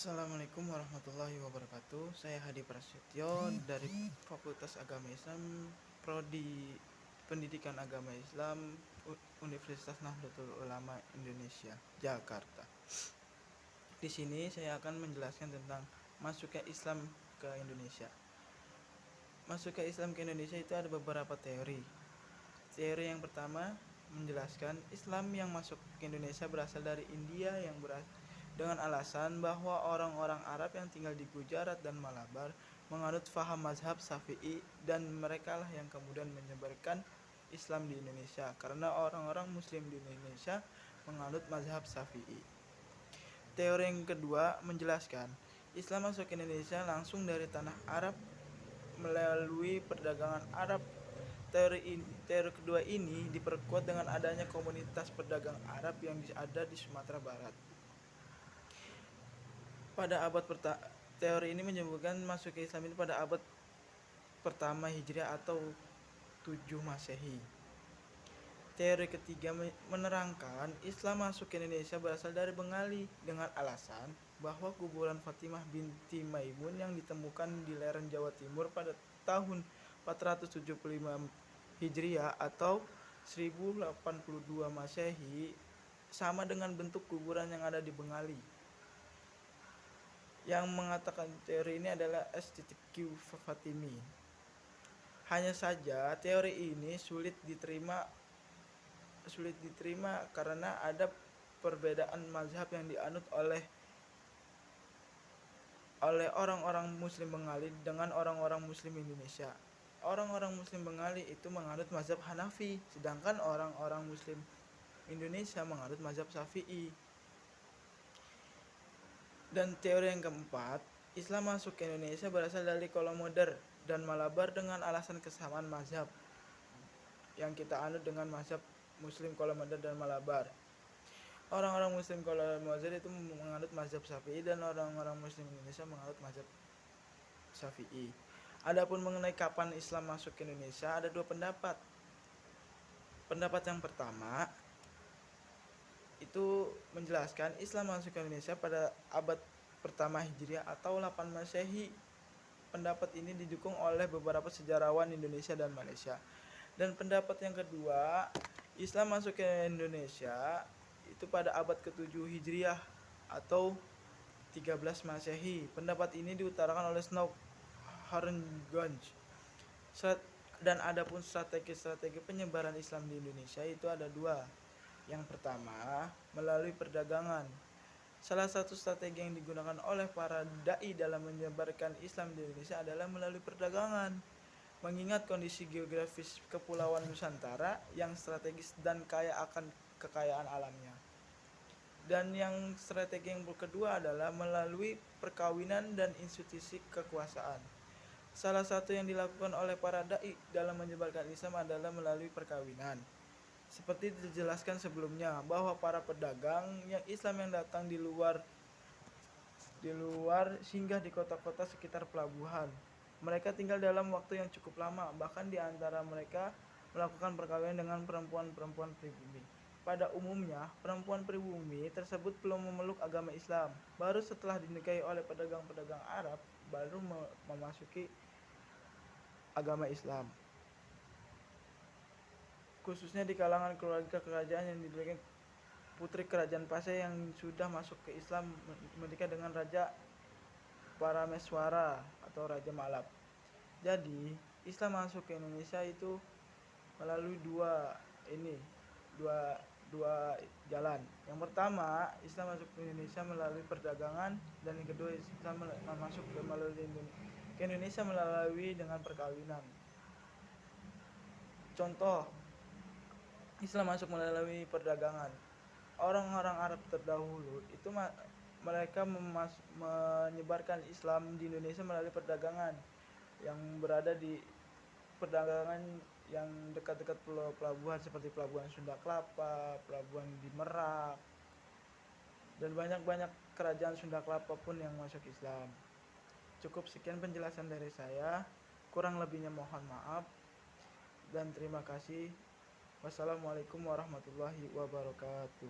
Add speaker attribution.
Speaker 1: Assalamualaikum warahmatullahi wabarakatuh. Saya Hadi Prasetyo dari Fakultas Agama Islam, Prodi Pendidikan Agama Islam, Universitas Nahdlatul Ulama Indonesia, Jakarta. Di sini saya akan menjelaskan tentang masuknya Islam ke Indonesia. Masuknya Islam ke Indonesia itu ada beberapa teori. Teori yang pertama menjelaskan Islam yang masuk ke Indonesia berasal dari India dengan alasan bahwa orang-orang Arab yang tinggal di Gujarat dan Malabar menganut faham mazhab Syafi'i, dan merekalah yang kemudian menyebarkan Islam di Indonesia karena orang-orang Muslim di Indonesia menganut mazhab Syafi'i. Teori yang kedua menjelaskan Islam masuk ke Indonesia langsung dari tanah Arab melalui perdagangan Arab. Teori kedua ini diperkuat dengan adanya komunitas pedagang Arab yang ada di Sumatera Barat. Teori ini menyebutkan masuk ke Islam itu pada abad pertama Hijriah atau 7 Masehi. Teori ketiga menerangkan Islam masuk ke Indonesia berasal dari Bengali dengan alasan bahwa kuburan Fatimah binti Maimun yang ditemukan di lereng Jawa Timur pada tahun 475 Hijriah atau 1082 Masehi sama dengan bentuk kuburan yang ada di Bengali. Yang mengatakan teori ini adalah S.Q. Fatimi. Hanya saja teori ini sulit diterima karena ada perbedaan mazhab yang dianut oleh orang-orang Muslim Bengali dengan orang-orang Muslim Indonesia. Orang-orang Muslim Bengali itu menganut mazhab Hanafi, sedangkan orang-orang Muslim Indonesia menganut mazhab Syafi'i. Dan teori yang keempat, Islam masuk ke Indonesia berasal dari Kolomoder dan Malabar dengan alasan kesamaan mazhab yang kita anut dengan mazhab Muslim Kolomoder dan Malabar. Orang-orang Muslim Kolomoder itu menganut mazhab Syafi'i dan orang-orang Muslim Indonesia menganut mazhab Syafi'i. Adapun mengenai kapan Islam masuk ke Indonesia, ada dua pendapat. Pendapat yang pertama itu menjelaskan Islam masuk ke Indonesia pada abad pertama Hijriah atau 8 Masehi. Pendapat ini didukung oleh beberapa sejarawan Indonesia dan Malaysia. Dan pendapat yang kedua, Islam masuk ke Indonesia itu pada abad ke-7 Hijriah atau 13 Masehi. Pendapat ini diutarakan oleh Snow Harenganj. Dan adapun strategi penyebaran Islam di Indonesia itu ada dua. Yang pertama, melalui perdagangan. Salah satu strategi yang digunakan oleh para dai dalam menyebarkan Islam di Indonesia adalah melalui perdagangan. Mengingat kondisi geografis Kepulauan Nusantara yang strategis dan kaya akan kekayaan alamnya. Dan yang strategi yang kedua adalah melalui perkawinan dan institusi kekuasaan. Salah satu yang dilakukan oleh para dai dalam menyebarkan Islam adalah melalui perkawinan. Seperti dijelaskan sebelumnya bahwa para pedagang yang Islam yang datang di luar singgah di kota-kota sekitar pelabuhan. Mereka tinggal dalam waktu yang cukup lama, bahkan di antara mereka melakukan perkawinan dengan perempuan-perempuan pribumi. Pada umumnya, perempuan pribumi tersebut belum memeluk agama Islam. Baru setelah dinikahi oleh pedagang-pedagang Arab, baru memasuki agama Islam. Khususnya di kalangan keluarga kerajaan yang dimiliki putri kerajaan Pasai yang sudah masuk ke Islam menikah dengan Raja Parameswara atau Raja Malab. Jadi Islam masuk ke Indonesia itu melalui dua jalan. Yang pertama, Islam masuk ke Indonesia melalui perdagangan, dan yang kedua, Islam masuk ke Indonesia melalui dengan perkawinan. Contoh, Islam masuk melalui perdagangan. Orang-orang Arab terdahulu itu mereka menyebarkan Islam di Indonesia melalui perdagangan yang berada di perdagangan yang dekat-dekat pelabuhan seperti pelabuhan Sunda Kelapa, pelabuhan di Merak, dan banyak kerajaan Sunda Kelapa pun yang masuk Islam. Cukup sekian penjelasan dari saya, kurang lebihnya mohon maaf dan terima kasih. Wassalamualaikum warahmatullahi wabarakatuh.